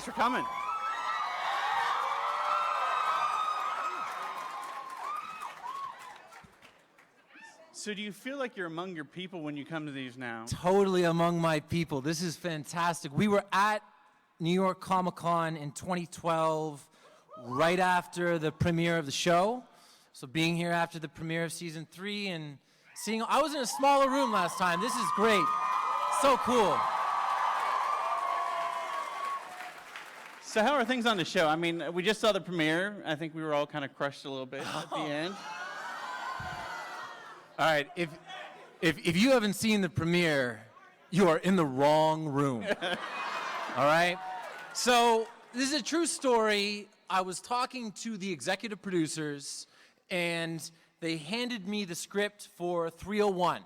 Thanks for coming. So do you feel like you're among your people when you come to these now? Totally among my people. This is fantastic. We were at New York Comic Con in 2012, right after the premiere of the show. So being here after the premiere of season 3 and seeing, I was in a smaller room last time. This is great. So cool. So how are things on the show? I mean, we just saw the premiere. I think we were all kind of crushed a little bit at the end. All right, if you haven't seen the premiere, you are in the wrong room. All right? So this is a true story. I was talking to the executive producers, and they handed me the script for 301.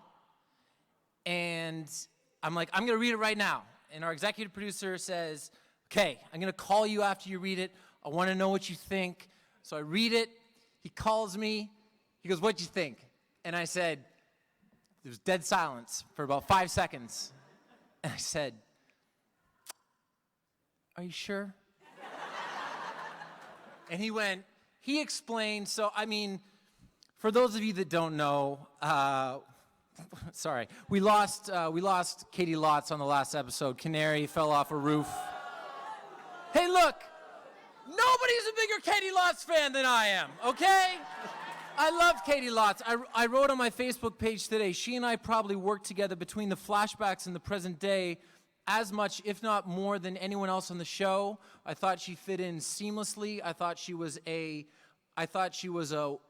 And I'm like, I'm going to read it right now. And our executive producer says, okay, I'm going to call you after you read it. I want to know what you think. So I read it. He calls me. He goes, what'd you think? And I said, there was dead silence for about 5 seconds. And I said, are you sure? And he explained, so I mean, for those of you that don't know, sorry, we lost Katie Lotz on the last episode. Canary fell off a roof. Hey, look, nobody's a bigger Katie Lotz fan than I am, okay? I love Katie Lotz. I wrote on my Facebook page today, she and I probably worked together between the flashbacks and the present day as much, if not more, than anyone else on the show. I thought she fit in seamlessly. I thought she was a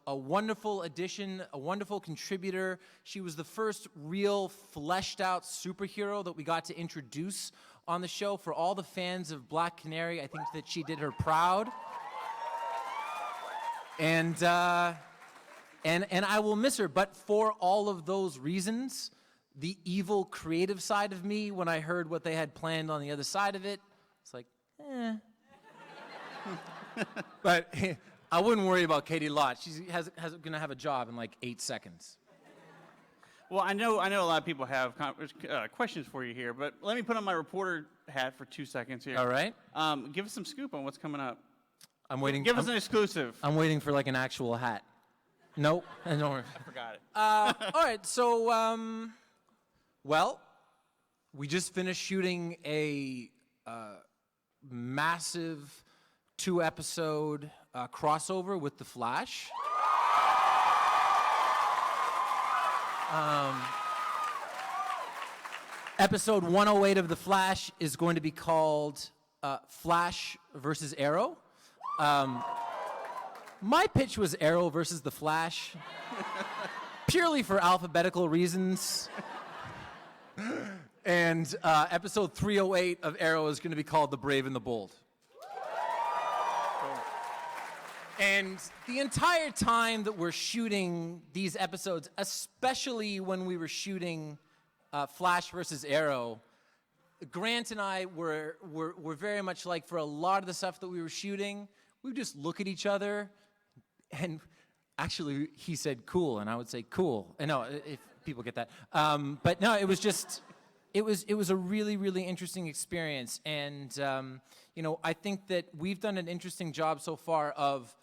wonderful addition, a wonderful contributor. She was the first real fleshed out superhero that we got to introduce on the show. For all the fans of Black Canary, I think that she did her proud. And I will miss her, but for all of those reasons, the evil creative side of me, when I heard what they had planned on the other side of it, it's like, eh. But I wouldn't worry about Katie Lotz. She's going to have a job in like 8 seconds. Well, I know a lot of people have questions for you here, but let me put on my reporter hat for 2 seconds here. All right. Give us some scoop on what's coming up. I'm waiting. Give us an exclusive. I'm waiting for like an actual hat. Nope. I forgot it. All right. So, well, we just finished shooting a massive 2-episode crossover with The Flash. Episode 108 of The Flash is going to be called Flash versus Arrow. My pitch was Arrow versus The Flash, purely for alphabetical reasons. And episode 308 of Arrow is going to be called The Brave and the Bold. And the entire time that we're shooting these episodes, especially when we were shooting Flash versus Arrow, Grant and I were very much like, for a lot of the stuff that we were shooting, we would just look at each other, and actually he said cool, and I would say cool. And no, if people get that. But no, it was just, it was a really, really interesting experience. And, you know, I think that we've done an interesting job so far of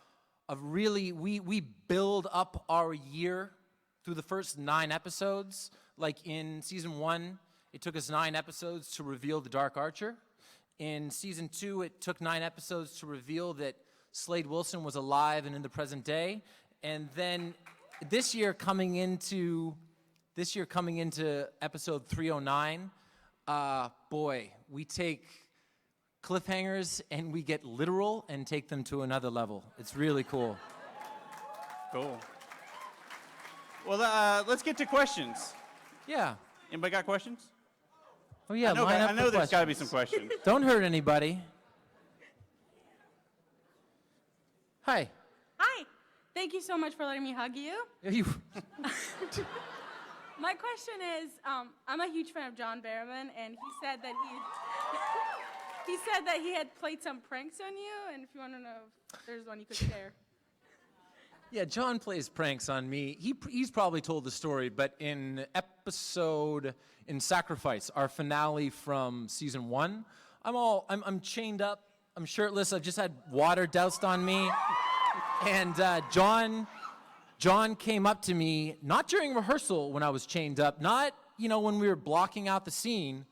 really, we build up our year through the first 9 episodes. Like in season 1, it took us 9 episodes to reveal the Dark Archer. In season 2, it took 9 episodes to reveal that Slade Wilson was alive and in the present day. And then this year coming into episode 309, boy, we take cliffhangers and we get literal and take them to another level. It's really cool. Cool. Well, let's get to questions. Yeah. Anybody got questions? Oh yeah, I know there's got to be some questions. Don't hurt anybody. Hi. Hi. Thank you so much for letting me hug you. My question is, I'm a huge fan of John Barrowman, and he said that he had played some pranks on you, and if you want to know if there's one you could share. Yeah, John plays pranks on me. He's probably told the story, but in Sacrifice, our finale from season 1, I'm chained up I'm shirtless. I've just had water doused on me. And John came up to me, not during rehearsal when I was chained up, not, when we were blocking out the scene,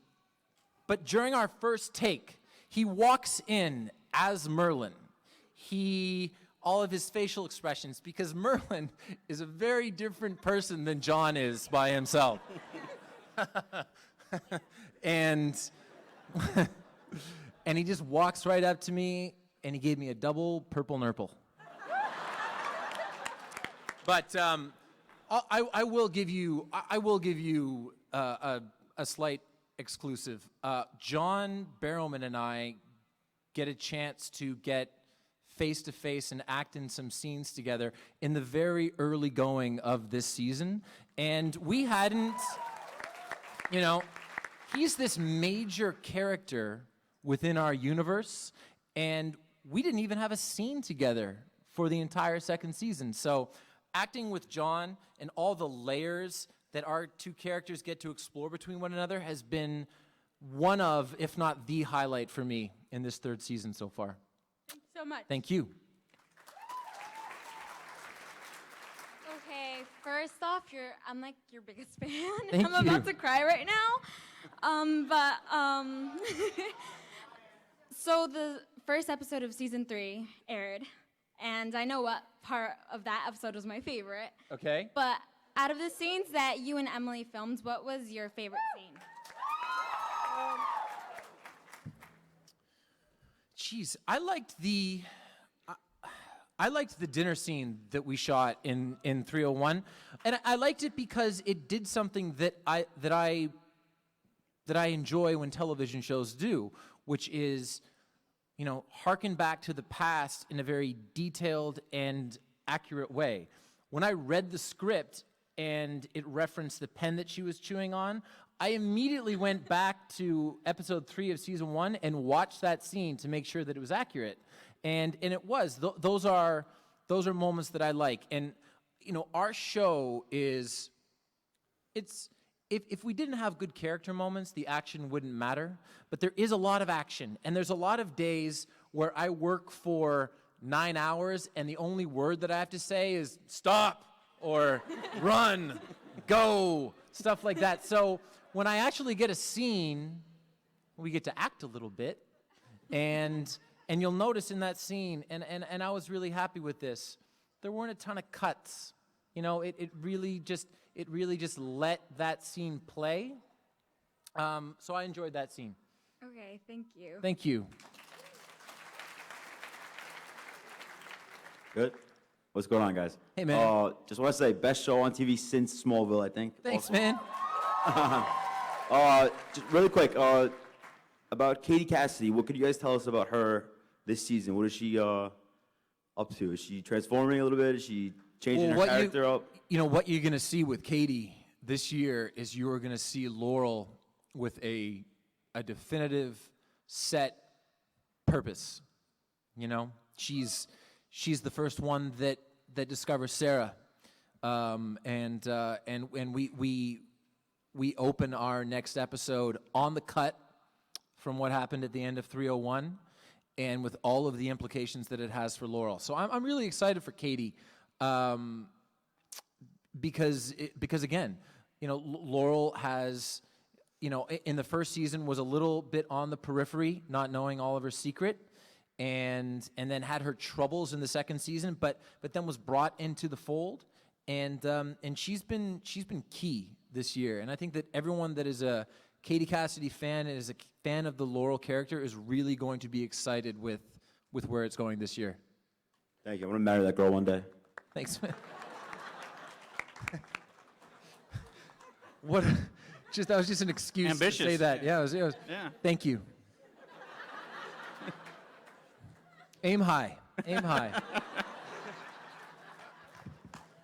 but during our first take. He walks in as Merlin. All of his facial expressions, because Merlin is a very different person than John is by himself. And he just walks right up to me, and he gave me a double purple nurple. But I will give you a slight exclusive. John Barrowman and I get a chance to get face-to-face and act in some scenes together in the very early going of this season. And we hadn't, he's this major character within our universe, and we didn't even have a scene together for the entire second season. So acting with John and all the layers that our two characters get to explore between one another has been one of, if not the highlight for me in this third season so far. So much. Thank you. Okay, first off, I'm like your biggest fan. Thank I'm you. about to cry right now. So the first episode of season 3 aired, and I know what part of that episode was my favorite. Okay. But out of the scenes that you and Emily filmed, what was your favorite scene? Jeez, I liked the dinner scene that we shot in 301, and I liked it because it did something that I enjoy when television shows do, which is, harken back to the past in a very detailed and accurate way. When I read the script and it referenced the pen that she was chewing on, I immediately went back to episode 3 of season 1 and watched that scene to make sure that it was accurate. And it was. Those are moments that I like. And, our show is, if we didn't have good character moments, the action wouldn't matter. But there is a lot of action. And there's a lot of days where I work for 9 hours and the only word that I have to say is stop or run, go, stuff like that. So when I actually get a scene, we get to act a little bit, and you'll notice in that scene, and I was really happy with this, there weren't a ton of cuts. It really just let that scene play. So I enjoyed that scene. Okay, thank you. Thank you. Good. What's going on, guys? Hey, man. Just want to say, best show on TV since Smallville, I think. Thanks, Also. man. Just really quick, about Katie Cassidy, what could you guys tell us about her this season? What is she up to? Is she transforming a little bit? Is she changing her character up? What you're going to see with Katie this year is you're going to see Laurel with a definitive set purpose. She's the first one that discovers Sarah, and we open our next episode on the cut from what happened at the end of 301, and with all of the implications that it has for Laurel. So I'm really excited for Katie, because again, Laurel has, in the first season was a little bit on the periphery, not knowing Oliver's secret, and then had her troubles in the second season, but then was brought into the fold, and she's been key this year. And I think that everyone that is a Katie Cassidy fan and is a fan of the Laurel character is really going to be excited with where it's going this year. Thank you. I'm going to marry that girl one day. Thanks, man. That was just an excuse Ambitious. to say that. Yeah, it was. Yeah. Thank you. Aim high. Aim high.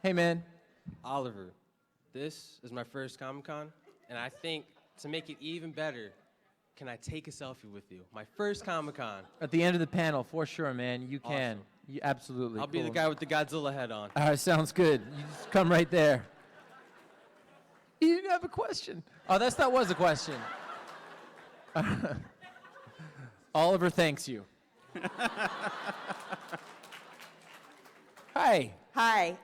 Hey, man. Oliver, this is my first Comic-Con, and I think to make it even better, can I take a selfie with you? My first Comic-Con. At the end of the panel, for sure, man. You can. Awesome. You absolutely. I'll be the Cool. guy with the Godzilla head on. All right, sounds good. You just come right there. You didn't have a question. Oh, that was a question. Oliver thanks you. Hi. Hi.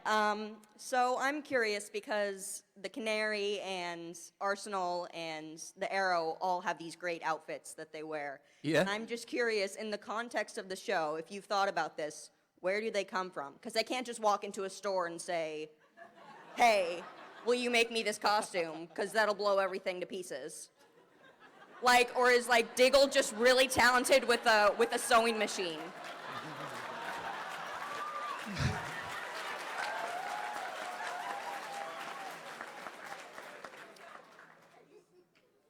So I'm curious because the Canary and Arsenal and the Arrow all have these great outfits that they wear. Yeah. And I'm just curious, in the context of the show, if you've thought about this, where do they come from? Because they can't just walk into a store and say, hey, will you make me this costume? Because that'll blow everything to pieces. Like, or is like Diggle just really talented with a sewing machine?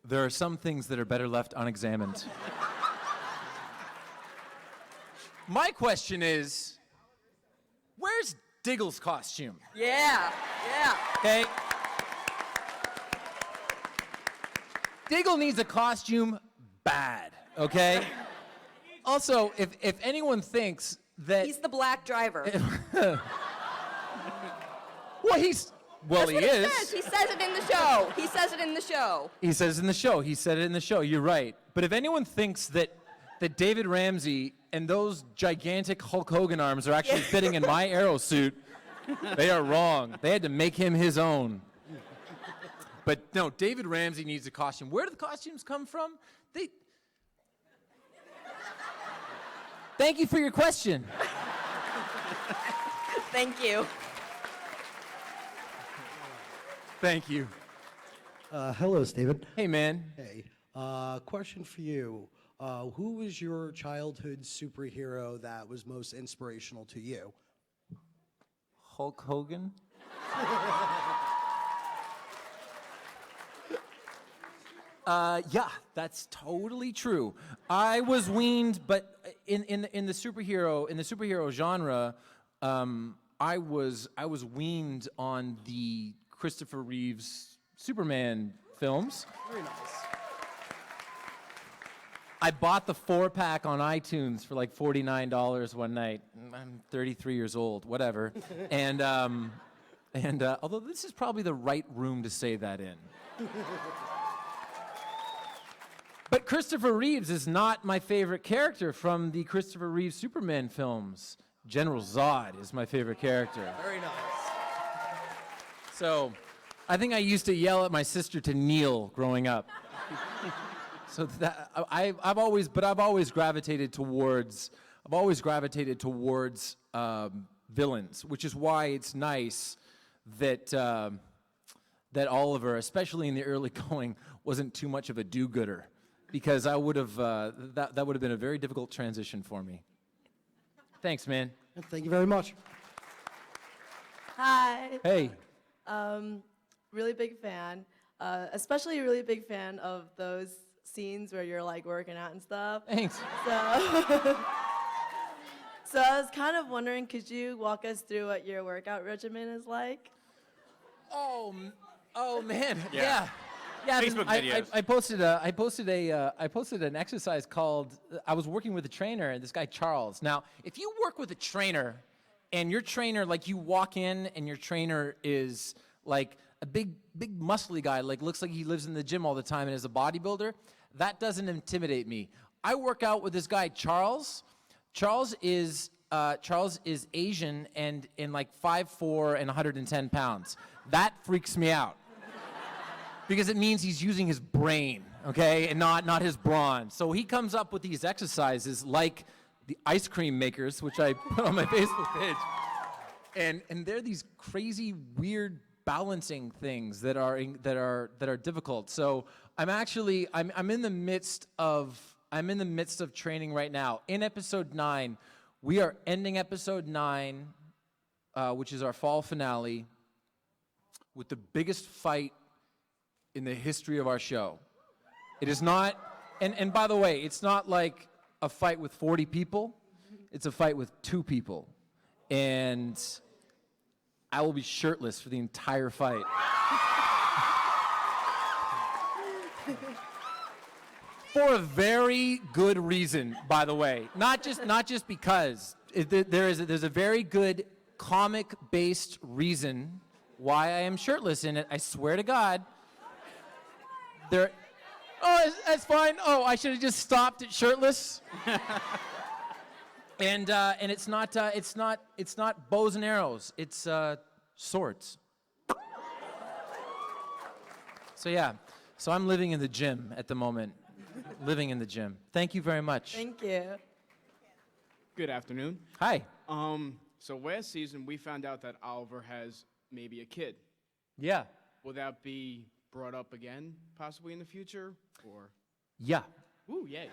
There are some things that are better left unexamined. My question is, where's Diggle's costume? Yeah, yeah. Okay? Diggle needs a costume bad, okay? Also, if anyone thinks that... He's the black driver. Well, Well, That's he what is. Says. He says it in the show. He says it in the show. He says in the show. He said it in the show. You're right. But if anyone thinks that David Ramsey and those gigantic Hulk Hogan arms are actually fitting in my Arrow suit, they are wrong. They had to make him his own. But no, David Ramsey needs a costume. Where do the costumes come from? Thank you for your question. Thank you. Thank you. Hello, Steven. Hey, man. Hey. Question for you. Who was your childhood superhero that was most inspirational to you? Hulk Hogan? Yeah, that's totally true. I was weaned, but in the superhero genre, I was weaned on the Christopher Reeves Superman films. Very nice. I bought the 4-pack on iTunes for like $49 one night. I'm 33 years old, whatever. and although this is probably the right room to say that in. But Christopher Reeves is not my favorite character from the Christopher Reeves Superman films. General Zod is my favorite character. Very nice. So, I think I used to yell at my sister to kneel growing up. So that I've always gravitated towards villains, which is why it's nice that that Oliver, especially in the early going, wasn't too much of a do-gooder, because I would have that would have been a very difficult transition for me. Thanks, man. Thank you very much. Hi. Hey. Really big fan. Especially really big fan of those scenes where you're like working out and stuff. Thanks. So I was kind of wondering, could you walk us through what your workout regimen is like? Oh man. Yeah. Yeah. Facebook videos. I posted an exercise called, I was working with a trainer, and this guy Charles. Now, if you work with a trainer, and your trainer, like, you walk in and your trainer is like a big muscly guy, like looks like he lives in the gym all the time and is a bodybuilder, that doesn't intimidate me. I work out with this guy Charles. Charles is Asian and in like 5'4" and 110 pounds. That freaks me out. Because it means he's using his brain, okay, and not his brawn. So he comes up with these exercises like the ice cream makers, which I put on my Facebook page, and they're these crazy, weird balancing things that are difficult. So I'm in the midst of training right now. In episode 9, we are ending episode 9, which is our fall finale, with the biggest fight in the history of our show. It is not, and by the way, it's not like a fight with 40 people. It's a fight with 2 people. And I will be shirtless for the entire fight. For a very good reason, by the way. Not just because. There's a very good comic-based reason why I am shirtless in it. I swear to God. Oh, that's fine. Oh, I should have just stopped at shirtless. And it's not bows and arrows. It's swords. So yeah, so I'm living in the gym at the moment. Living in the gym. Thank you very much. Thank you. Good afternoon. Hi. So last season we found out that Oliver has maybe a kid. Yeah. Will that be brought up again, possibly in the future, or? Yeah. Ooh, yay.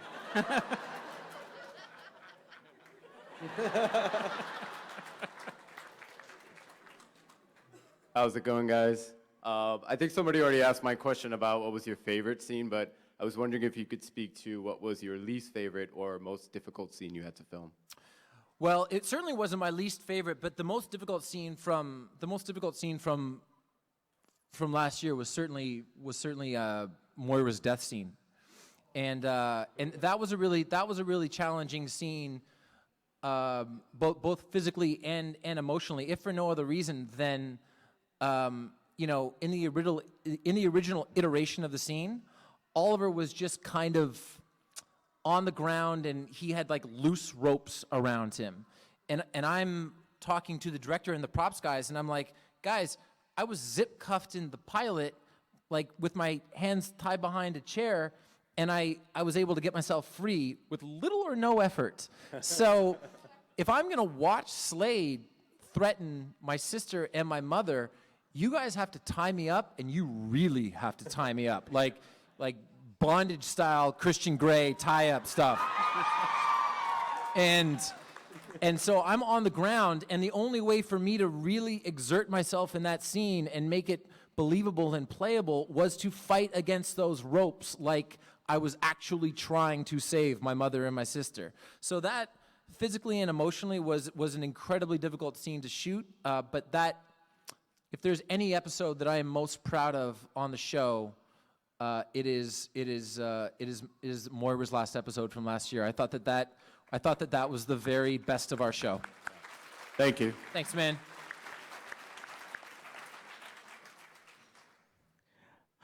How's it going, guys? I think somebody already asked my question about what was your favorite scene, but I was wondering if you could speak to what was your least favorite or most difficult scene you had to film. Well, it certainly wasn't my least favorite, but the most difficult scene from last year was certainly Moira's death scene, and that was a really challenging scene, both physically and emotionally, if for no other reason than in the original iteration of the scene, Oliver was just kind of on the ground and he had like loose ropes around him. And I'm talking to the director and the props guys and I'm like, guys, I was zip cuffed in the pilot, like with my hands tied behind a chair, and I was able to get myself free with little or no effort. So if I'm gonna watch Slade threaten my sister and my mother, you guys have to tie me up, and you really have to tie me up, like bondage style Christian Grey tie up stuff. And so I'm on the ground, and the only way for me to really exert myself in that scene and make it believable and playable was to fight against those ropes like I was actually trying to save my mother and my sister. So that physically and emotionally was an incredibly difficult scene to shoot, but that, if there's any episode that I am most proud of on the show, it is Moira's last episode from last year. I thought that was the very best of our show. Thank you. Thanks, man.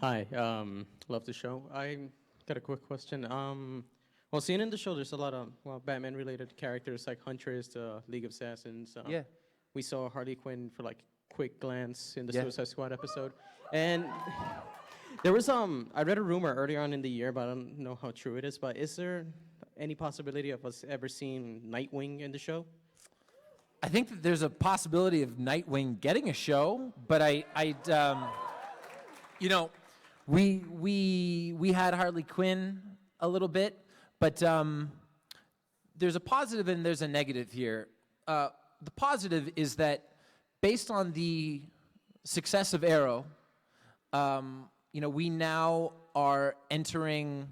Hi, love the show. I got a quick question. Well, seeing in the show, there's a lot of Batman-related characters like Huntress, League of Assassins. Yeah. We saw Harley Quinn for like quick glance in the Yeah. Suicide Squad episode, and there was I read a rumor earlier on in the year, but I don't know how true it is. But is there any possibility of us ever seeing Nightwing in the show? I think that there's a possibility of Nightwing getting a show, but we had Harley Quinn a little bit, but there's a positive and there's a negative here. The positive is that based on the success of Arrow, we now are entering,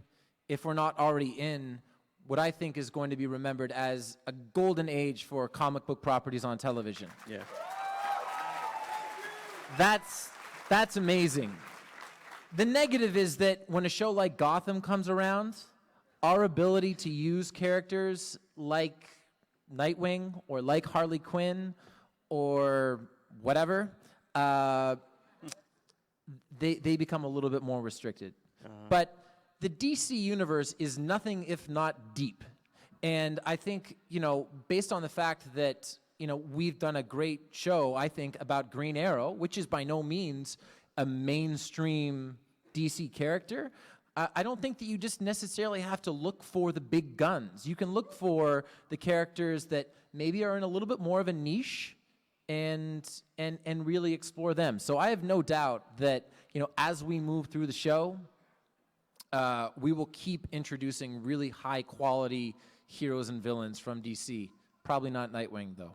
if we're not already in, what I think is going to be remembered as a golden age for comic book properties on television. Yeah. That's amazing. The negative is that when a show like Gotham comes around, our ability to use characters like Nightwing or like Harley Quinn or whatever, they become a little bit more restricted. But the DC universe is nothing if not deep. And I think, based on the fact that, we've done a great show, I think, about Green Arrow, which is by no means a mainstream DC character, I don't think that you just necessarily have to look for the big guns. You can look for the characters that maybe are in a little bit more of a niche and really explore them. So I have no doubt that, as we move through the show, we will keep introducing really high quality heroes and villains from DC. Probably not Nightwing, though.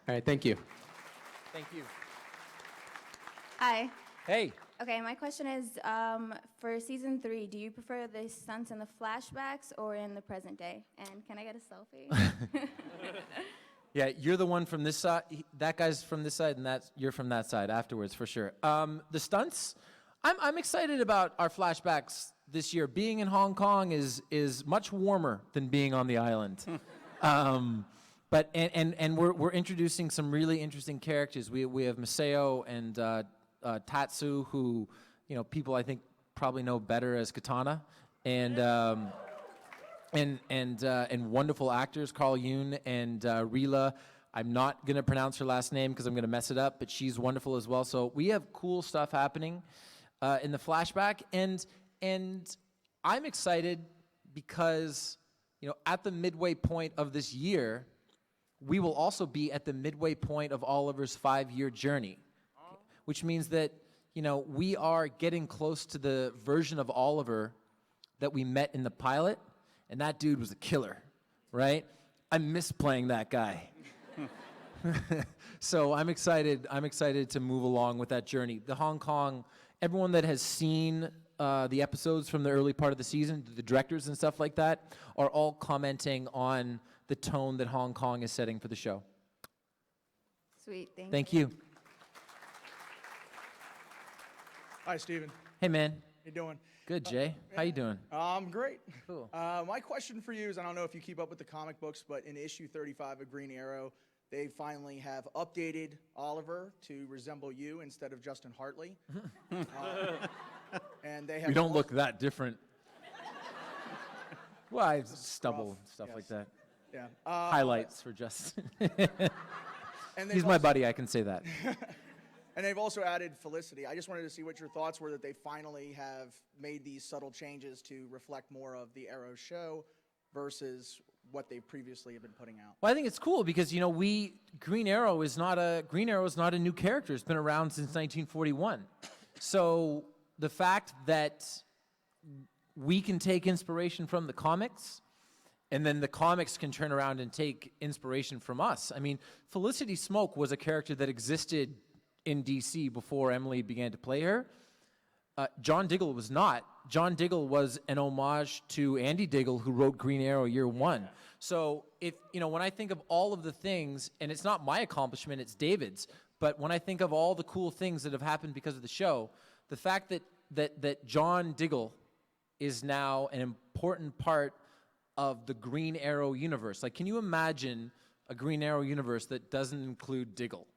All right, thank you. Thank you. Hi. Hey. Okay, my question is, for season 3, do you prefer the stunts in the flashbacks or in the present day? And can I get a selfie? Yeah, you're the one from this side. That guy's from this side, and you're from that side afterwards, for sure. The stunts, I'm excited about our flashbacks this year. Being in Hong Kong is much warmer than being on the island. But we're introducing some really interesting characters. We have Maseo and Tatsu, who people I think probably know better as Katana, and and wonderful actors, Carl Yoon and Rila. I'm not going to pronounce her last name because I'm going to mess it up, but she's wonderful as well. So we have cool stuff happening in the flashback, and I'm excited because, at the midway point of this year, we will also be at the midway point of Oliver's 5-year journey, which means that, we are getting close to the version of Oliver that we met in the pilot, and that dude was a killer, right? I miss playing that guy. So I'm excited to move along with that journey. The Hong Kong, everyone that has seen the episodes from the early part of the season, the directors and stuff like that, are all commenting on the tone that Hong Kong is setting for the show. Sweet, Thank you. Hi, Steven. Hey, man. How you doing? Good, Jay. How you doing? Great. Cool. My question for you is, I don't know if you keep up with the comic books, but in issue 35 of Green Arrow, they finally have updated Oliver to resemble you instead of Justin Hartley. And they have. We don't look that different. Well, I stubble and stuff like that. Yeah. Highlights for Justin. And He's my buddy, I can say that. And they've also added Felicity. I just wanted to see what your thoughts were that they finally have made these subtle changes to reflect more of the Arrow show versus what they previously have been putting out. Well, I think it's cool because Green Arrow is not a new character. It's been around since 1941. So the fact that we can take inspiration from the comics, and then the comics can turn around and take inspiration from us. I mean, Felicity Smoke was a character that existed in DC before Emily began to play her. John Diggle was not. John Diggle was an homage to Andy Diggle, who wrote Green Arrow year 1. So when I think of all of the things, and it's not my accomplishment, it's David's, but when I think of all the cool things that have happened because of the show, the fact that John Diggle is now an important part of the Green Arrow universe. Like, can you imagine a Green Arrow universe that doesn't include Diggle?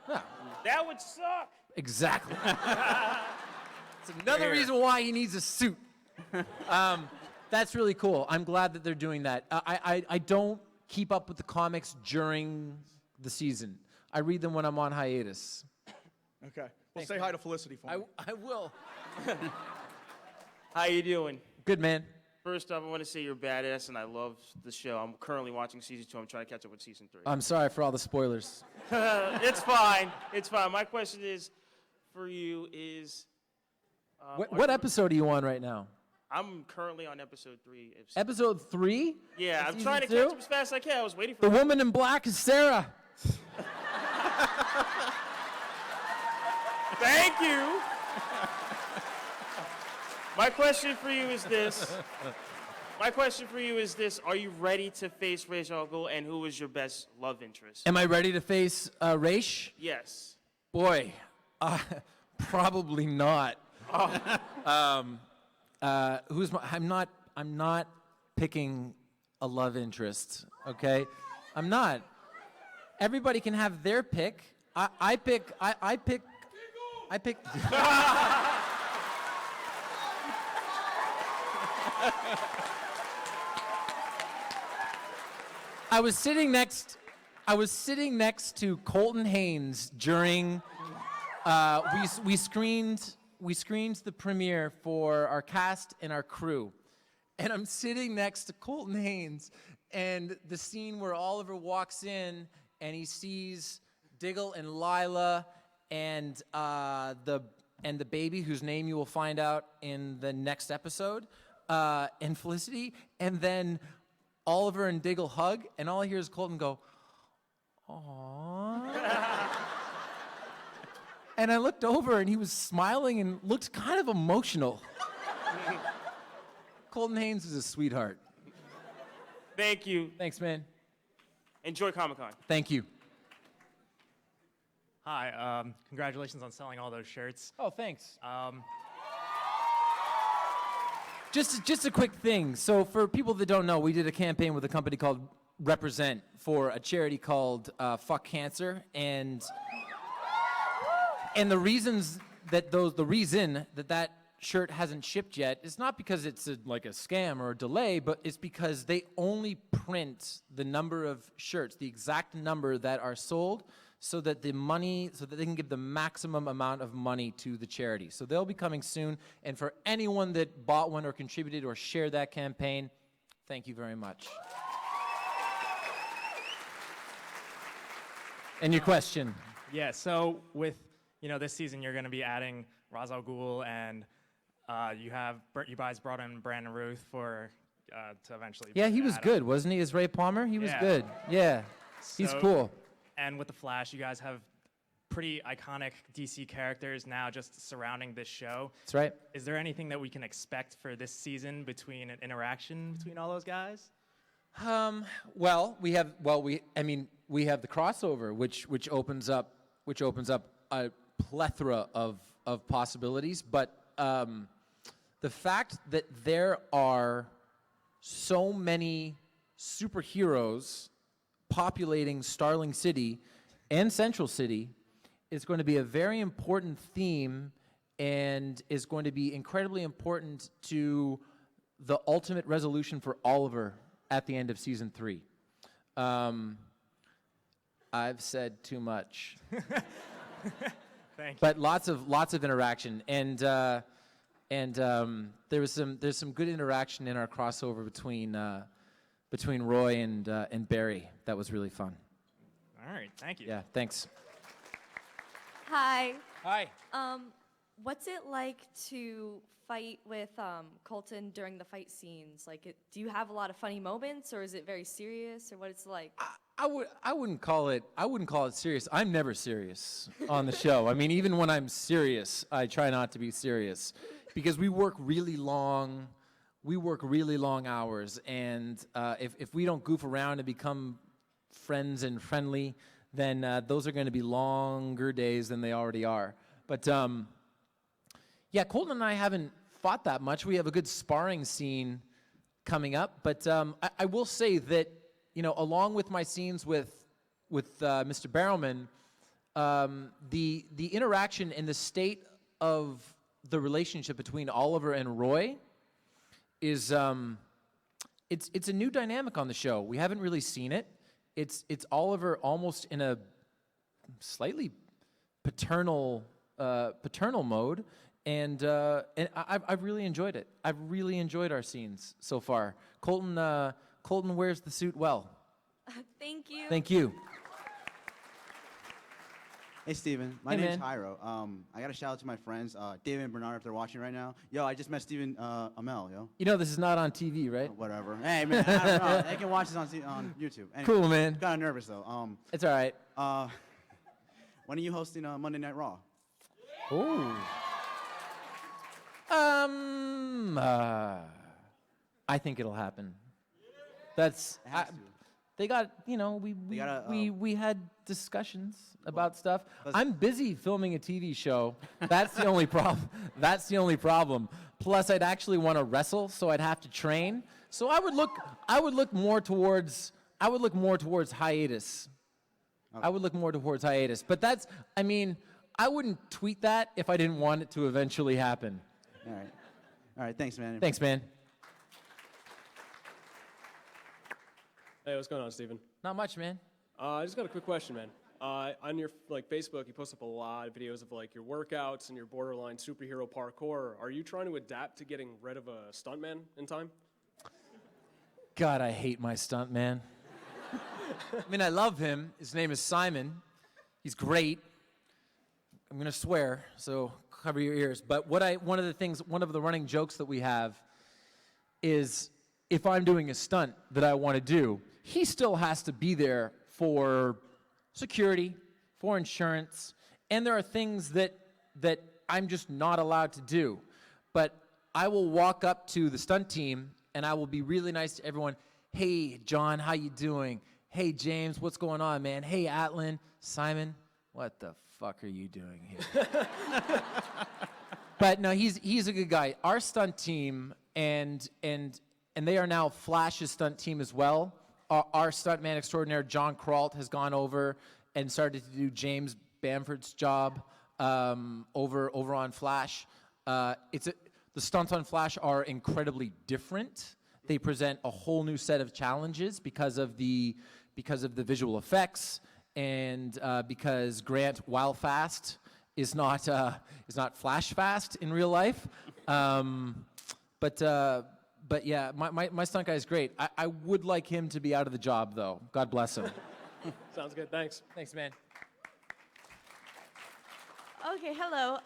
No. That would suck. Exactly. It's another reason why he needs a suit. That's really cool. I'm glad that they're doing that. I don't keep up with the comics during the season. I read them when I'm on hiatus. Okay. Well, Thanks, say man. hi to Felicity for me. I will. How you doing? Good, man. First off, I want to say you're badass, and I love the show. I'm currently watching season 2. I'm trying to catch up with season 3. I'm sorry for all the spoilers. It's fine. It's fine. My question is, for you is... What episode are you on right now? I'm currently on episode 3. Episode 3? Yeah, I'm Season trying to 2? catch up as fast as I can. I was waiting for... The woman in black is Sarah. Thank you. My question for you is this. Are you ready to face Ra's al Ghul, and who is your best love interest? Am I ready to face Raish? Yes. Boy, probably not. I'm not picking a love interest, okay? I'm not. Everybody can have their pick. I pick. I was sitting next to Colton Haynes during we screened the premiere for our cast and our crew. And I'm sitting next to Colton Haynes, and the scene where Oliver walks in and he sees Diggle and Lila and the baby whose name you will find out in the next episode, and Felicity, and then Oliver and Diggle hug, and all I hear is Colton go, "Aww." And I looked over, and he was smiling and looked kind of emotional. Colton Haynes is a sweetheart. Thank you. Thanks, man. Enjoy Comic-Con. Thank you. Hi, congratulations on selling all those shirts. Oh, thanks. Just a quick thing. So for people that don't know, we did a campaign with a company called Represent for a charity called Fuck Cancer, and the reason that shirt hasn't shipped yet, it's not because it's like a scam or a delay, but it's because they only print the number of shirts, the exact number that are sold, so that they can give the maximum amount of money to the charity. So they'll be coming soon, and for anyone that bought one or contributed or shared that campaign, thank you very much. And your question? Yeah, so with, this season you're going to be adding Ra's al Ghul, and you guys brought in Brandon Ruth to eventually. Yeah, he was Adam. good, wasn't he, as Ray Palmer? He was good. Yeah, he's So- cool. And with The Flash, you guys have pretty iconic DC characters now just surrounding this show. That's right. Is there anything that we can expect for this season between an interaction between all those guys? We have the crossover, which opens up a plethora of possibilities. But the fact that there are so many superheroes populating Starling City and Central City is going to be a very important theme, and is going to be incredibly important to the ultimate resolution for Oliver at the end of season 3. I've said too much. Thank you. But lots of interaction, and there's some good interaction in our crossover between Roy and Barry. That was really fun. All right, thank you. Yeah, thanks. Hi. Hi. What's it like to fight with Colton during the fight scenes? Do you have a lot of funny moments, or is it very serious, or what it's like? I wouldn't call it serious. I'm never serious on the show. I mean, even when I'm serious, I try not to be serious, because we work really long hours, and if we don't goof around and become friends and friendly, then those are going to be longer days than they already are. But yeah, Colton and I haven't fought that much. We have a good sparring scene coming up, but I will say that, along with my scenes with Mr. Barrowman, the interaction and the state of the relationship between Oliver and Roy is it's a new dynamic on the show. We haven't really seen it. It's Oliver almost in a slightly paternal mode, and I've really enjoyed it. I've really enjoyed our scenes so far. Colton wears the suit well. Thank you. Thank you. Hey, Steven. My name's Hyro. I got to shout out to my friends, David and Bernard, if they're watching right now. Yo, I just met Steven Amell, yo. This is not on TV, right? Whatever. Hey, man, I don't know. They can watch this on YouTube. Anyway, Cool, man. Kind of nervous, though. It's all right. When are you hosting Monday Night Raw? Ooh. I think it'll happen. They got, we had discussions about stuff. I'm busy filming a TV show. That's the only problem. That's the only problem. Plus, I'd actually want to wrestle, so I'd have to train. So I would look more towards hiatus. I would look more towards hiatus. But I wouldn't tweet that if I didn't want it to eventually happen. All right. Thanks, man. Thanks, man. Hey, what's going on, Steven? Not much, man. I just got a quick question, man. On your Facebook, you post up a lot of videos of your workouts and your borderline superhero parkour. Are you trying to adapt to getting rid of a stuntman in time? God, I hate my stuntman. I love him. His name is Simon. He's great. I'm gonna swear, so cover your ears. But one of the running jokes that we have is, if I'm doing a stunt that I want to do, he still has to be there for security, for insurance, and there are things that I'm just not allowed to do. But I will walk up to the stunt team and I will be really nice to everyone. Hey, John, how you doing? Hey, James, what's going on, man? Hey, Atlin, Simon, what the fuck are you doing here? But no, he's a good guy. Our stunt team, and they are now Flash's stunt team as well. Our stuntman extraordinaire, John Kralt, has gone over and started to do James Bamford's job over on Flash. The stunts on Flash are incredibly different. They present a whole new set of challenges because of the visual effects, and because Grant, while fast, is not Flash fast in real life. But yeah, my stunt guy is great. I would like him to be out of the job, though. God bless him. Sounds good. Thanks. Thanks, man. Okay, hello.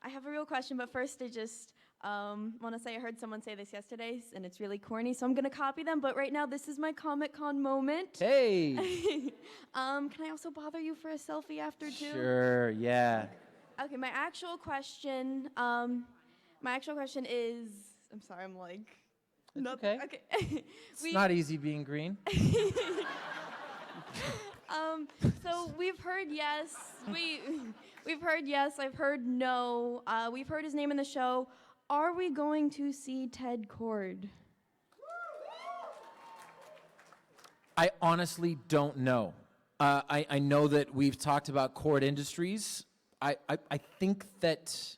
I have a real question, but first I just want to say I heard someone say this yesterday, and it's really corny, so I'm going to copy them. But right now, this is my Comic-Con moment. Hey. Can I also bother you for a selfie after, too? Sure, yeah. Okay, my actual question is, I'm sorry, I'm like... It's okay. Okay. It's not easy being green. So we've heard yes, we've heard yes, I've heard no. We've heard his name in the show. Are we going to see Ted Kord? I honestly don't know. I know that we've talked about Kord Industries. I think that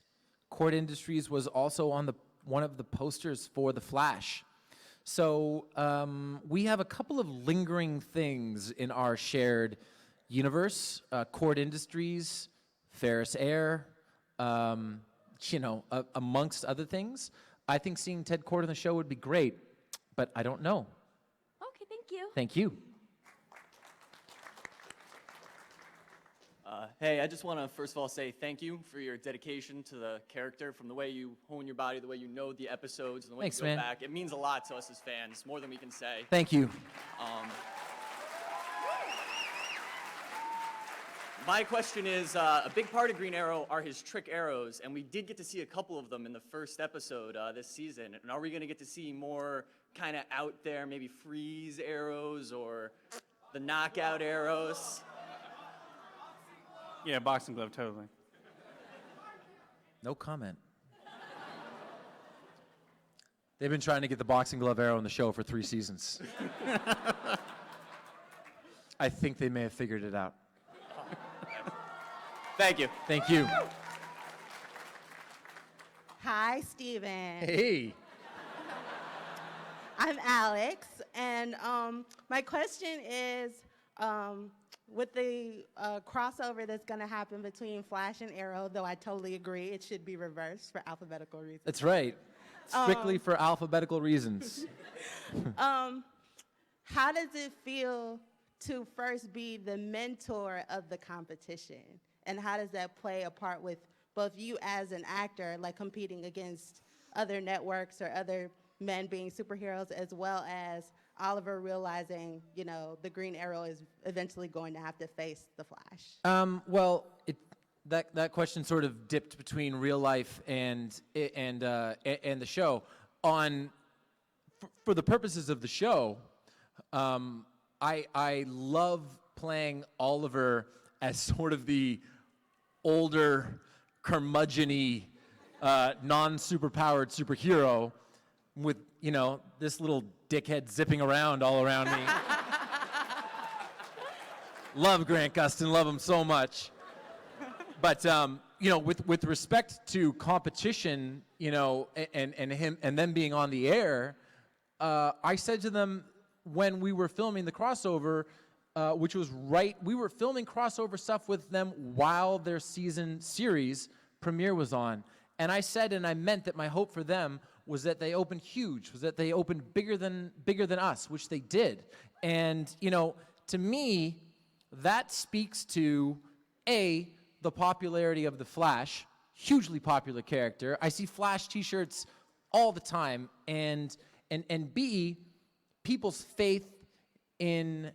Kord Industries was also on one of the posters for The Flash. So we have a couple of lingering things in our shared universe. Kord Industries, Ferris Air, amongst other things. I think seeing Ted Kord on the show would be great, but I don't know. Okay, thank you. Thank you. Hey, I just want to first of all say thank you for your dedication to the character, from the way you hone your body, the way you know the episodes, and the way Thanks, you go man. back. It means a lot to us as fans, more than we can say. Thank you. My question is, a big part of Green Arrow are his trick arrows, and we did get to see a couple of them in the first episode this season. And are we going to get to see more kind of out there, maybe freeze arrows or the knockout arrows? Yeah, boxing glove, totally. No comment. They've been trying to get the boxing glove arrow on the show for 3 seasons. I think they may have figured it out. Thank you. Thank you. Hi, Steven. Hey. I'm Alex, and my question is, with the crossover that's going to happen between Flash and Arrow, though I totally agree it should be reversed for alphabetical reasons. That's right. Strictly for alphabetical reasons. How does it feel to first be the mentor of the competition? And how does that play a part with both you as an actor, like competing against other networks or other men being superheroes, as well as Oliver realizing, the Green Arrow is eventually going to have to face the Flash? Well, that question sort of dipped between real life and the show. For the purposes of the show, I love playing Oliver as sort of the older, curmudgeon-y, non-superpowered superhero with, this little dickhead zipping around all around me. Love Grant Gustin, love him so much. But, with respect to competition, and him and them being on the air, I said to them when we were filming the crossover, which was we were filming crossover stuff with them while their season series premiere was on. And I said, and I meant that my hope for them was that they opened huge, was that they opened bigger than us, which they did. And, to me, that speaks to, A, the popularity of the Flash, hugely popular character. I see Flash t-shirts all the time. And B, people's faith in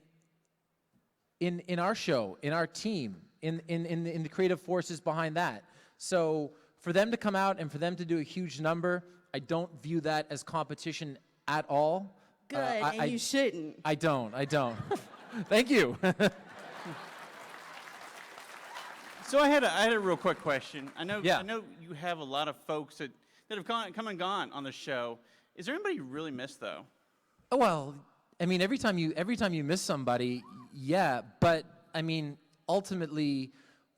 our show, in our team, in the creative forces behind that. So for them to come out and for them to do a huge number, I don't view that as competition at all. Good, and you shouldn't. I don't. Thank you. So I had a real quick question. I know you have a lot of folks that have come and gone on the show. Is there anybody you really miss, though? Oh, well, I mean, every time you miss somebody, yeah. But I mean, ultimately,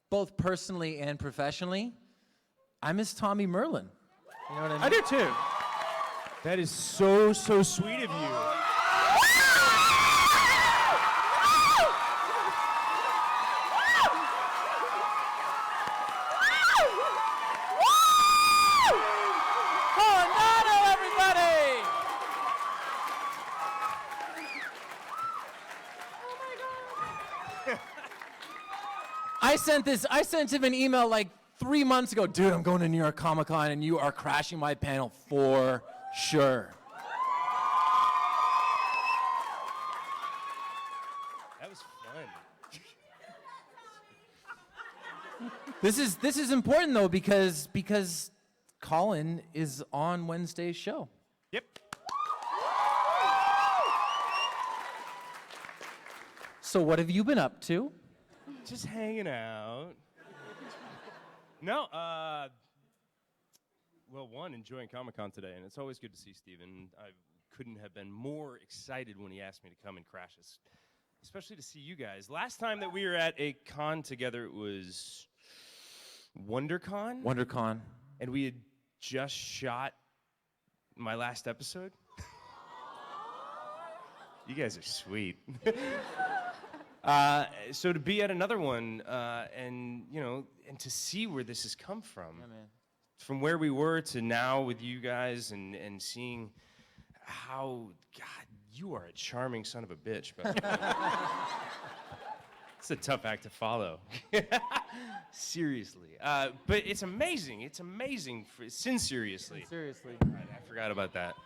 both personally and professionally, I miss Tommy Merlin. You know what I mean? I do too. That is so sweet of you. Coronado, everybody! I sent him an email like 3 months ago. Dude, I'm going to New York Comic Con and you are crashing my panel for sure. That was fun. This is important though because Colin is on Wednesday's show. Yep. So what have you been up to? Just hanging out. No, well, one, enjoying Comic-Con today, and it's always good to see Steven. I couldn't have been more excited when he asked me to come and crash us, especially to see you guys. Last time that we were at a con together, it was WonderCon? WonderCon. And we had just shot my last episode. You guys are sweet. So to be at another one, and and to see where this has come from, from where we were to now with you guys, and seeing how, God, you are a charming son of a bitch. But it's a tough act to follow. Seriously, but it's amazing. It's amazing. Seriously. Seriously. I forgot about that.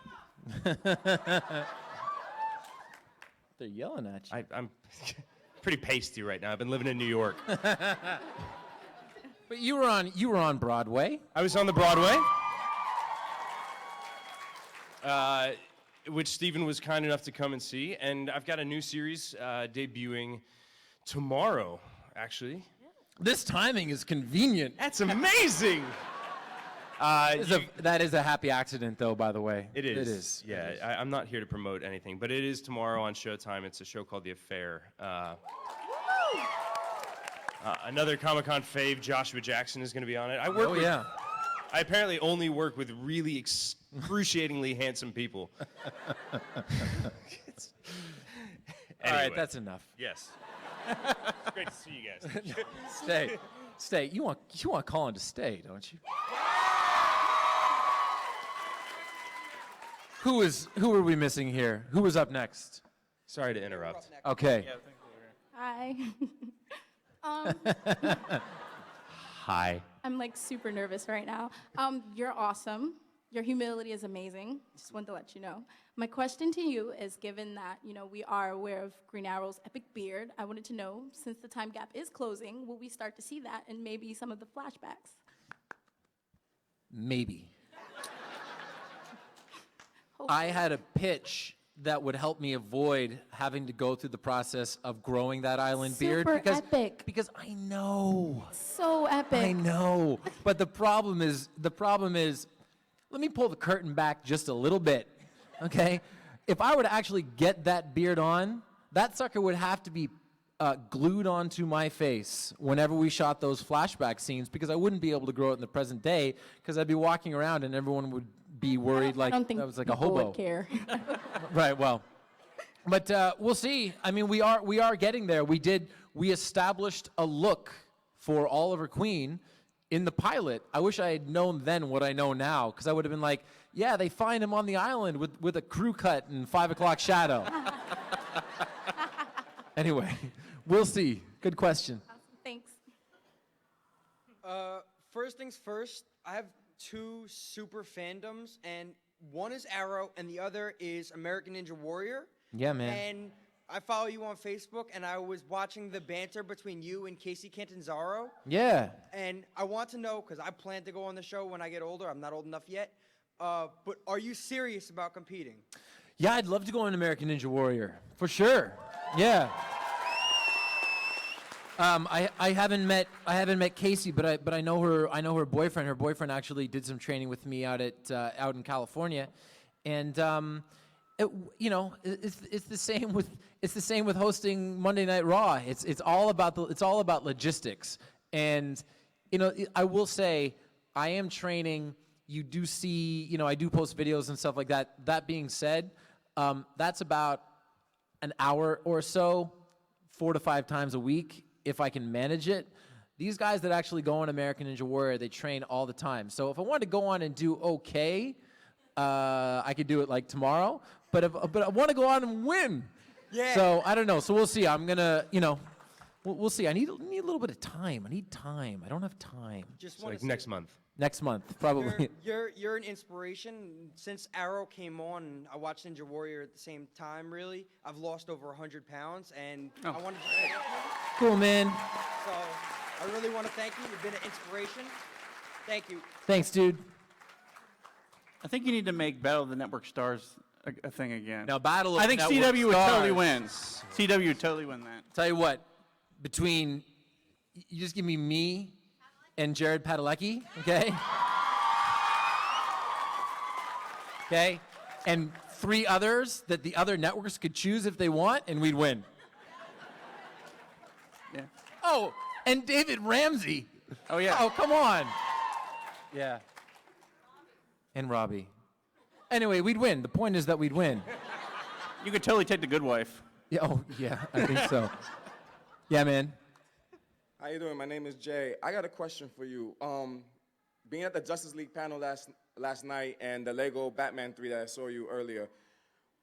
They're yelling at you. I'm pretty pasty right now. I've been living in New York. But you were on Broadway. I was on the Broadway, which Steven was kind enough to come and see. And I've got a new series debuting tomorrow, actually. This timing is convenient. That's amazing. That is a happy accident, though, by the way. It is. It is. Yeah, It is. I'm not here to promote anything, but it is tomorrow on Showtime. It's a show called The Affair. Another Comic-Con fave, Joshua Jackson, is going to be on it. I apparently only work with really excruciatingly handsome people. All right, that's enough. Yes. It's great to see you guys. Stay. You want Colin to stay, don't you? Who are we missing here? Who was up next? Sorry to interrupt. Okay. Hi. Hi. I'm like super nervous right now. You're awesome. Your humility is amazing. Just wanted to let you know. My question to you is, given that we are aware of Green Arrow's epic beard, I wanted to know, since the time gap is closing, will we start to see that in maybe some of the flashbacks? Maybe. I had a pitch that would help me avoid having to go through the process of growing that island beard. Epic. Because I know. So epic. I know. But the problem is, let me pull the curtain back just a little bit, okay? If I were to actually get that beard on, that sucker would have to be glued onto my face whenever we shot those flashback scenes, because I wouldn't be able to grow it in the present day, because I'd be walking around and everyone would be worried like I don't think I was like a people hobo. would care. Right, well. But we'll see. I mean, we are getting there. We established a look for Oliver Queen in the pilot. I wish I had known then what I know now, because I would have been like, yeah, they find him on the island with a crew cut and 5 o'clock shadow. Anyway, we'll see. Good question. Thanks. First things first, I have 2 super fandoms, and one is Arrow, and the other is American Ninja Warrior. Yeah, man. And I follow you on Facebook, and I was watching the banter between you and Casey Catanzaro. Yeah. And I want to know, because I plan to go on the show when I get older. I'm not old enough yet. But are you serious about competing? Yeah, I'd love to go on American Ninja Warrior, for sure. Yeah. I haven't met Casey, but I know her boyfriend. Her boyfriend actually did some training with me out in California, and it's the same with hosting Monday Night Raw. It's all about logistics, and I will say I am training you do see, I do post videos and stuff like that. That being said, that's about an hour or so, 4 to 5 times a week, if I can manage it. These guys that actually go on American Ninja Warrior, they train all the time. So if I wanted to go on and do okay, I could do it like tomorrow. But I want to go on and win. Yeah. So I don't know. So we'll see. I'm gonna, we'll see. I need a little bit of time. I need time. I don't have time. Just Like next month. Next month, probably. You're an inspiration. Since Arrow came on, I watched Ninja Warrior at the same time. Really, I've lost over 100 pounds, and I wanted to. Cool, man. So I really want to thank you. You've been an inspiration. Thank you. Thanks, dude. I think you need to make Battle of the Network Stars a thing again. Now, Battle of I think the Network CW would totally Stars. win. CW would totally win that. Tell you what, between you just give me and Jared Padalecki, okay? Okay? And 3 others that the other networks could choose if they want, and we'd win. Yeah. Oh, and David Ramsey. Oh, yeah. Oh, come on. Yeah. And Robbie. Anyway, we'd win. The point is that we'd win. You could totally take the Good Wife. Yeah, yeah, I think so. Yeah, man. How you doing? My name is Jay. I got a question for you. Being at the Justice League panel last night and the Lego Batman 3 that I saw you earlier,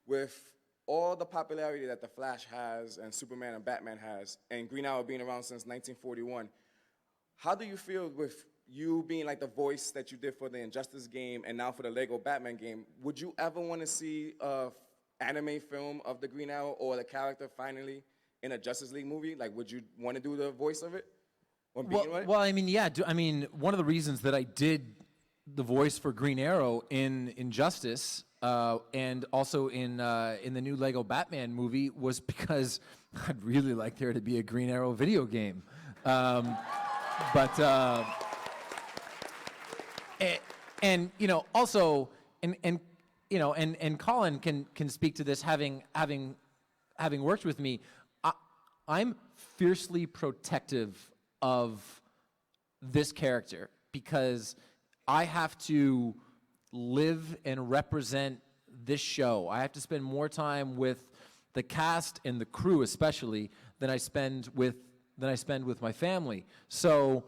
with all the popularity that the Flash has and Superman and Batman has, and Green Arrow being around since 1941, how do you feel with you being like the voice that you did for the Injustice game and now for the Lego Batman game? Would you ever want to see a anime film of the Green Arrow or the character finally in a Justice League movie? Like, would you want to do the voice of it? Or being it? Well, I mean, yeah. One of the reasons that I did the voice for Green Arrow in Injustice and also in the new Lego Batman movie was because I'd really like there to be a Green Arrow video game. Also, and Colin can speak to this, having worked with me. I'm fiercely protective of this character because I have to live and represent this show. I have to spend more time with the cast and the crew, especially, than I spend with my family. So,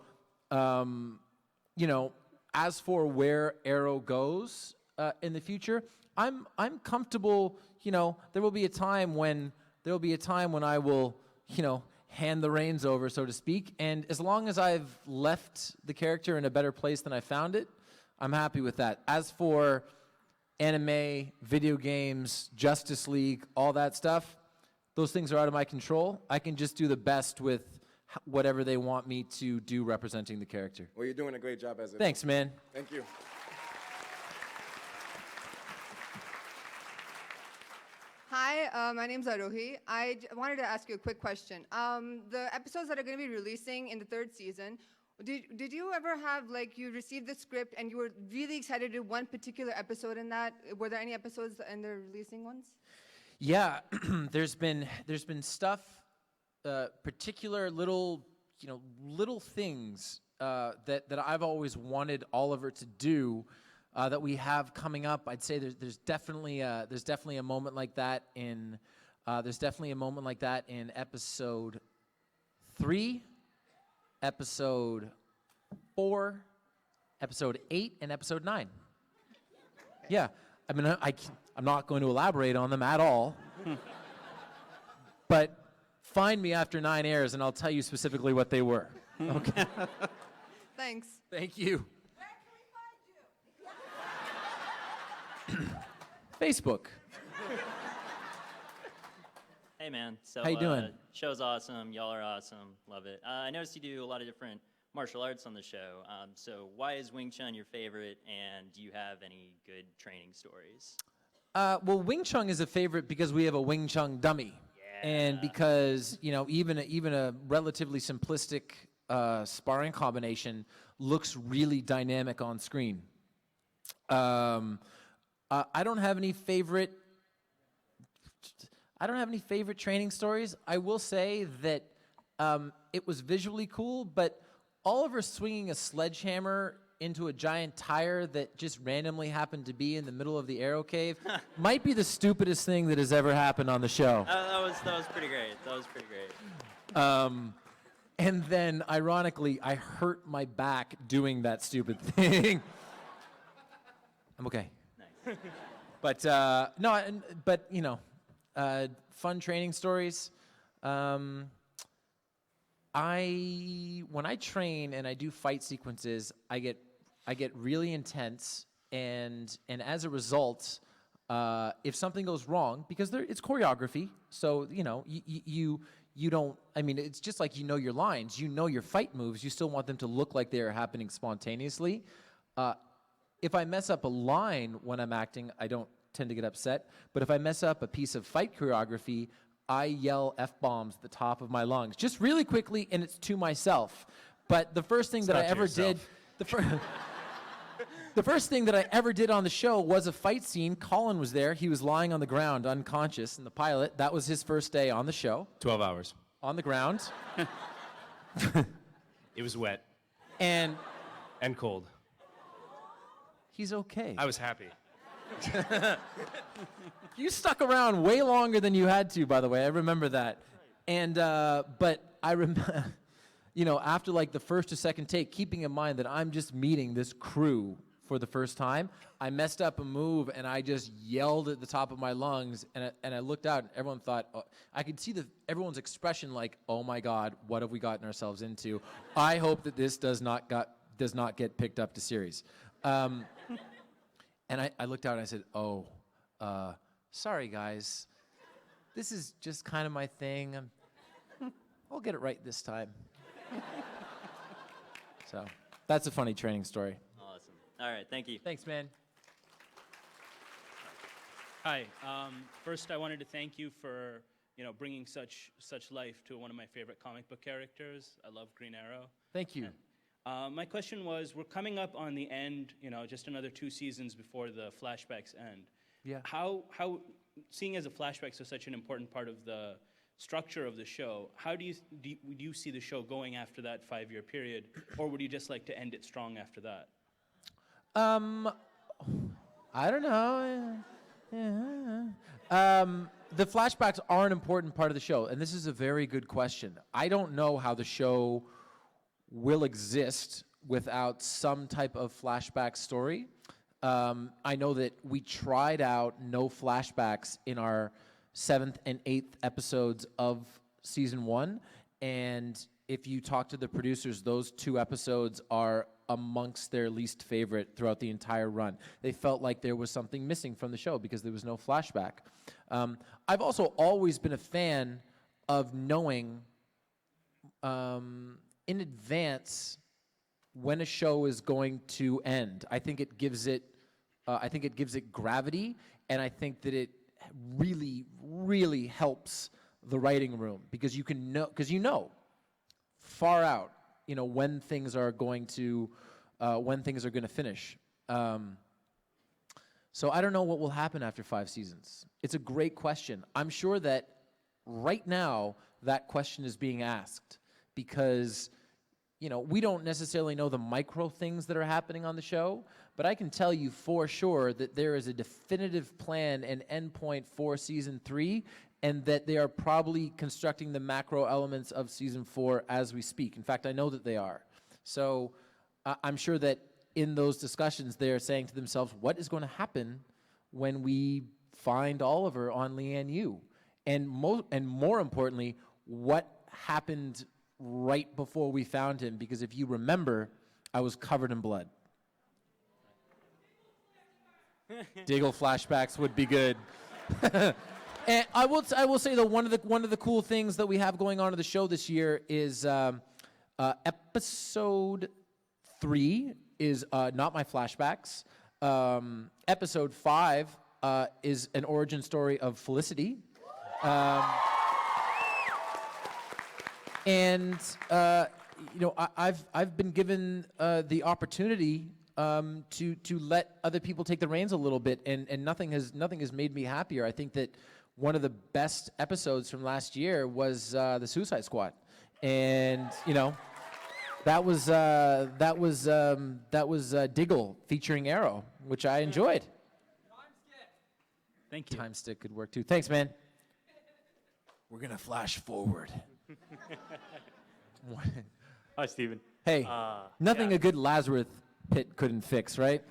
as for where Arrow goes in the future, I'm comfortable. There will be a time when I will, hand the reins over, so to speak. And as long as I've left the character in a better place than I found it, I'm happy with that. As for anime, video games, Justice League, all that stuff, those things are out of my control. I can just do the best with whatever they want me to do representing the character. Well, you're doing a great job as it. Thanks, man. Thank you. Hi, my name's Arohi. I wanted to ask you a quick question. The episodes that are going to be releasing in the 3rd season, did you ever have, you received the script and you were really excited to do one particular episode in that? Were there any episodes in the releasing ones? Yeah, there's been stuff, particular little things that I've always wanted Oliver to do that we have coming up. I'd say there's definitely a moment like that in episode 3, episode 4, episode 8, and episode 9. Yeah, I mean I'm not going to elaborate on them at all, but find me after 9 airs and I'll tell you specifically what they were. Okay. Thanks. Thank you. Facebook. Hey man, so How you doing? Show's awesome. Y'all are awesome. Love it. I noticed you do a lot of different martial arts on the show. So why is Wing Chun your favorite, and do you have any good training stories? Well, Wing Chun is a favorite because we have a Wing Chun dummy, and because even a relatively simplistic sparring combination looks really dynamic on screen. I don't have any favorite training stories. I will say that it was visually cool, but Oliver swinging a sledgehammer into a giant tire that just randomly happened to be in the middle of the arrow cave might be the stupidest thing that has ever happened on the show. That was pretty great. That was pretty great. And then, ironically, I hurt my back doing that stupid thing. I'm okay. Nice. But fun training stories. When I train and I do fight sequences, I get really intense, and as a result, if something goes wrong, because it's choreography, so you don't. I mean, it's just like your lines, your fight moves. You still want them to look like they are happening spontaneously. If I mess up a line when I'm acting, I don't tend to get upset. But if I mess up a piece of fight choreography, I yell F-bombs at the top of my lungs, just really quickly, and it's to myself. But the first thing that I ever did, the first thing that I ever did on the show was a fight scene. Colin was there. He was lying on the ground, unconscious, in the pilot. That was his first day on the show. 12 hours. On the ground. It was wet. And cold. He's okay. I was happy. You stuck around way longer than you had to, by the way. I remember that. And but I remember, after like the first or second take, keeping in mind that I'm just meeting this crew for the first time, I messed up a move and I just yelled at the top of my lungs. And I looked out and everyone thought, I could see everyone's expression like, oh my God, what have we gotten ourselves into? I hope that this does not get picked up to series. And I looked out and I said, sorry guys, this is just kind of my thing. I'll get it right this time. So that's a funny training story. Awesome. All right, thank you. Thanks, man. Hi. First, I wanted to thank you for bringing such life to one of my favorite comic book characters. I love Green Arrow. Thank you. My question was, we're coming up on the end, just another 2 seasons before the flashbacks end. Yeah. How seeing as the flashbacks are such an important part of the structure of the show, how do you see the show going after that 5-year period, or would you just like to end it strong after that? I don't know. The flashbacks are an important part of the show, and this is a very good question. I don't know how the show will exist without some type of flashback story. I know that we tried out no flashbacks in our 7th and 8th episodes of season 1, and if you talk to the producers, those 2 episodes are amongst their least favorite throughout the entire run. They felt like there was something missing from the show because there was no flashback. I've also always been a fan of knowing in advance when a show is going to end. I think it gives it gravity, and I think that it really, really helps the writing room because you know far out, when things are going to finish. So I don't know what will happen after 5 seasons. It's a great question. I'm sure that right now that question is being asked because we don't necessarily know the micro things that are happening on the show, but I can tell you for sure that there is a definitive plan and endpoint for season 3, and that they are probably constructing the macro elements of season 4 as we speak. In fact, I know that they are. So I'm sure that in those discussions, they are saying to themselves, what is going to happen when we find Oliver on Leanne Yu? And more importantly, what happened right before we found him? Because if you remember, I was covered in blood. Diggle flashbacks would be good. And I will say that one of the cool things that we have going on in the show this year is episode 3 is not my flashbacks. Episode 5 is an origin story of Felicity. And I've been given the opportunity to let other people take the reins a little bit, and nothing has made me happier. I think that one of the best episodes from last year was the Suicide Squad, and That was Diggle featuring Arrow, which I enjoyed. Thank you. Time stick could work too. Thanks, man. We're gonna flash forward. Hi, Steven. Hey, nothing yeah. a good Lazarus pit couldn't fix, right?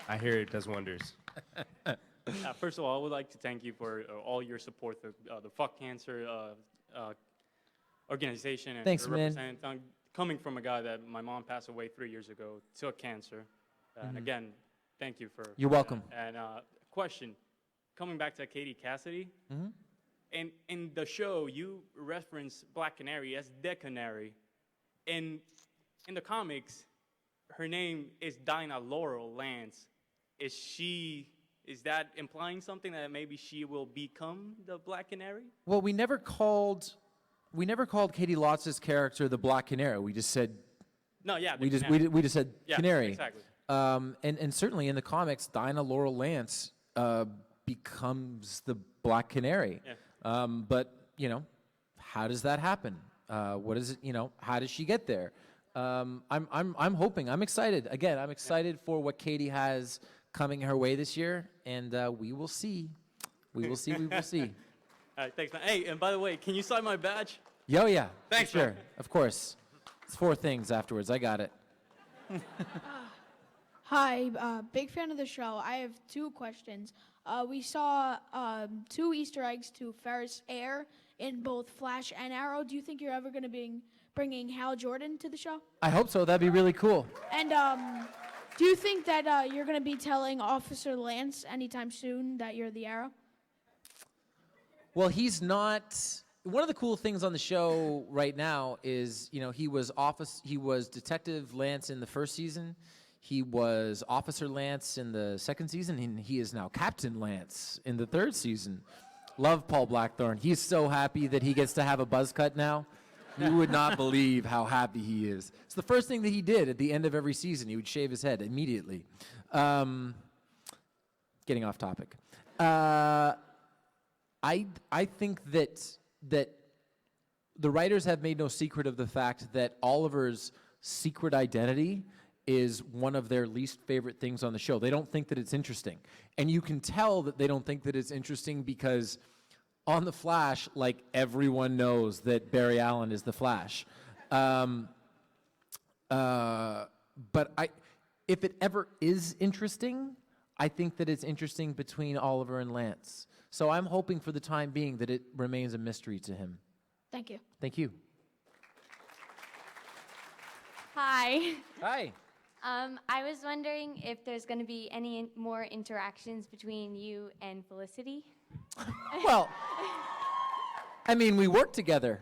I hear it does wonders. First of all, I would like to thank you for all your support for the Fuck Cancer organization. And Thanks, man. Coming from a guy that my mom passed away 3 years ago, took cancer. And Mhm. again, thank you for You're welcome. And question, coming back to Katie Cassidy, Mhm. and in the show, you reference Black Canary as the Canary. In the comics, her name is Dinah Laurel Lance. Is that implying something that maybe she will become the Black Canary? Well, we never called Katie Lotz's character the Black Canary. We just said No, yeah. we the just Canary. we just said Yeah, Canary. exactly. And certainly in the comics, Dinah Laurel Lance becomes the Black Canary. Yeah. But how does that happen? What is it? How does she get there? I'm hoping. I'm excited. Again, I'm excited for what Katie has coming her way this year, and we will see. We will see. We will see. All right, thanks, man. Hey, and by the way, can you sign my badge? Yo, yeah. Thanks, sure. man. Of course. It's 4 things afterwards. I got it. Hi, big fan of the show. I have 2 questions. We saw 2 Easter eggs to Ferris Air in both Flash and Arrow. Do you think you're ever going to be bringing Hal Jordan to the show? I hope so. That'd be really cool. And do you think that you're going to be telling Officer Lance anytime soon that you're the Arrow? Well, he's not. One of the cool things on the show right now is, he was Detective Lance in the first season. He was Officer Lance in the second season, and he is now Captain Lance in the third season. Love Paul Blackthorne. He's so happy that he gets to have a buzz cut now. You would not believe how happy he is. It's the first thing that he did at the end of every season. He would shave his head immediately. Getting off topic. I think that the writers have made no secret of the fact that Oliver's secret identity is one of their least favorite things on the show. They don't think that it's interesting. And you can tell that they don't think that it's interesting because on The Flash, like, everyone knows that Barry Allen is the Flash. But if it ever is interesting, I think that it's interesting between Oliver and Lance. So I'm hoping for the time being that it remains a mystery to him. Thank you. Thank you. Hi. Hi. I was wondering if there's going to be any more interactions between you and Felicity. Well, I mean, we work together.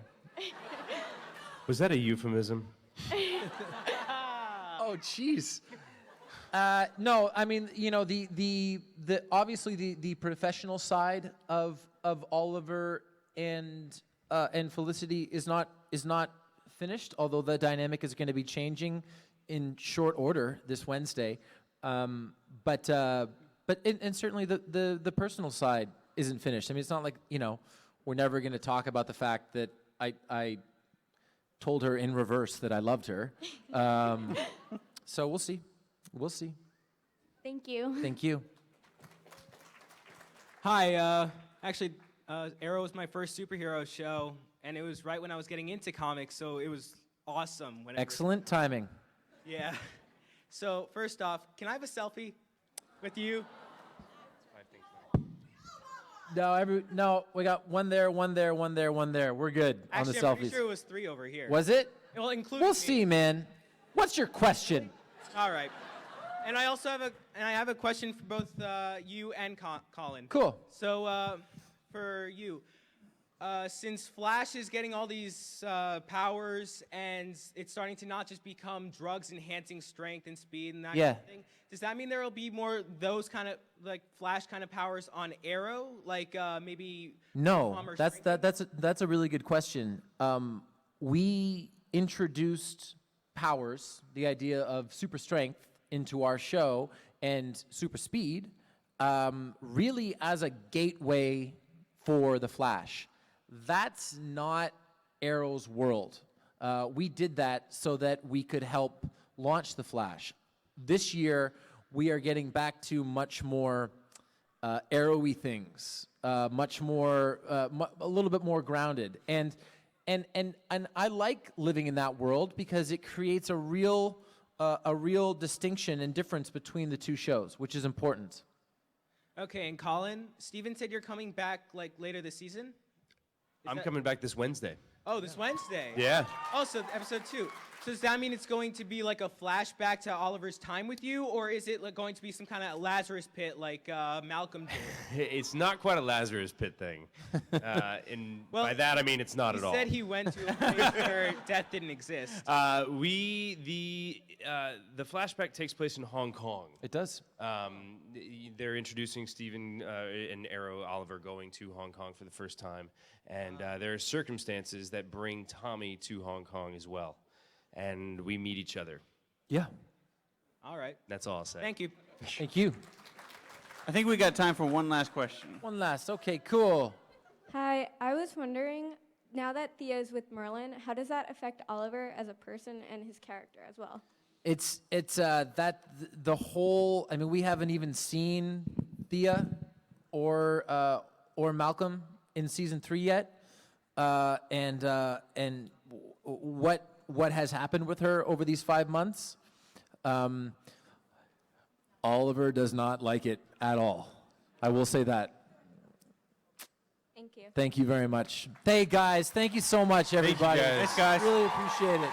Was that a euphemism? Oh, jeez. No, I mean, the obviously the professional side of Oliver and Felicity is not finished, although the dynamic is going to be changing in short order this Wednesday. But certainly the personal side isn't finished. I mean, it's not like, we're never going to talk about the fact that I told her in reverse that I loved her. So we'll see. We'll see. Thank you. Thank you. Hi, actually, Arrow was my first superhero show, and it was right when I was getting into comics, so it was awesome. Excellent timing. Yeah. So first off, can I have a selfie with you? No, we got one there, one there, one there, one there. We're good on the Actually, selfies. I'm pretty sure it was 3 over here. Was it? Well, including We'll me. see, man. What's your question? All right. And I also have a question for both you and Colin. Cool. So for you, since Flash is getting all these powers and it's starting to not just become drugs enhancing strength and speed and that Yeah. kind of thing, does that mean there will be more those kind of like Flash kind of powers on Arrow, like maybe? No, calm or that's a really good question. We introduced powers, the idea of super strength, into our show and super speed, really as a gateway for the Flash. That's not Arrow's world. We did that so that we could help launch The Flash. This year, we are getting back to much more arrowy things, much more, a little bit more grounded. And I like living in that world because it creates a real distinction and difference between the two shows, which is important. Okay, and Colin, Steven said you're coming back like later this season? I'm coming back this Wednesday. Oh, this Wednesday? Yeah. Oh, so episode 2. So does that mean it's going to be like a flashback to Oliver's time with you, or is it like going to be some kind of Lazarus pit like Malcolm did? It's not quite a Lazarus pit thing. And Well, by that, I mean it's not He at all. said he went to a place where death didn't exist. The flashback takes place in Hong Kong. It does. They're introducing Stephen and Arrow Oliver going to Hong Kong for the first time, and there are circumstances that bring Tommy to Hong Kong as well, and we meet each other. Yeah. All right. That's all I'll say. Thank you. Thank you. I think we got time for one last question. One last. Okay, cool. Hi, I was wondering, now that Thea's with Merlin, how does that affect Oliver as a person and his character as well? It's that the whole. I mean, we haven't even seen Thea or Malcolm in season 3 yet, and what has happened with her over these 5 months. Oliver does not like it at all. I will say that. Thank you. Thank you very much. Hey guys, thank you so much, everybody. Thank you, guys. Thanks, guys. Really appreciate it.